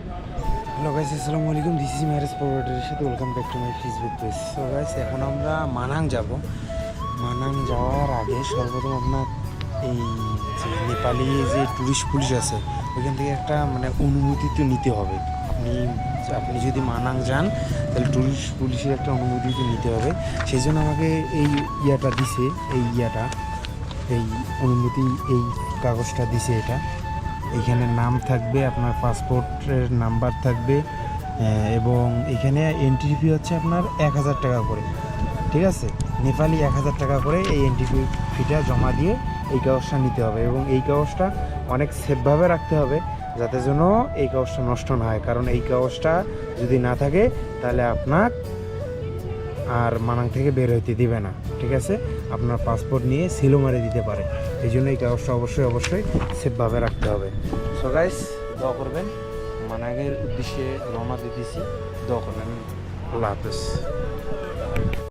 Hello guys, আসসালামু আলাইকুম। This is marriage প্রোভাইডারের সাথে welcome back to my Facebook page. So guys, এখন আমরা মানাং যাব। মানাং যাওয়ার আগে সর্বপ্রথম আপনার এই যে নেপালি যে ট্যুরিস্ট পুলিশ আছে ওইখান থেকে একটা অনুমতি তো নিতে হবে। আপনি যদি মানাং যান তাহলে ট্যুরিস্ট পুলিশের একটা অনুমতি তো নিতে হবে। সেই জন্য আমাকে এই ইয়াটা দিছে, এই অনুমতি, এই কাগজটা দিছে। এইখানে নাম থাকবে, আপনার পাসপোর্টের নাম্বার থাকবে, এবং এখানে এন্ট্রি ফি হচ্ছে আপনার 1000 টাকা করে। ঠিক আছে, নেপালি 1000 টাকা করে এই এন্ট্রি ফিটা জমা দিয়ে এই কাগজটা নিতে হবে, এবং এই কাগজটা অনেক সেফভাবে রাখতে হবে যাতে যেন এই কাগজটা নষ্ট না হয়। কারণ এই কাগজটা যদি না থাকে তাহলে আপনার আর মানাং থেকে বের হইতে দিবে না। ঠিক আছে, আপনার পাসপোর্ট নিয়ে সিলও মারে দিতে পারে। এই জন্য এই কাগজটা অবশ্যই সেফভাবে রাখতে হবে। সো গাইস, দোয়া করবেন। মানাঙের উদ্দেশ্যে রওনা দিতেছি, দোয়া করবেন। আল্লাহ হাফেজ।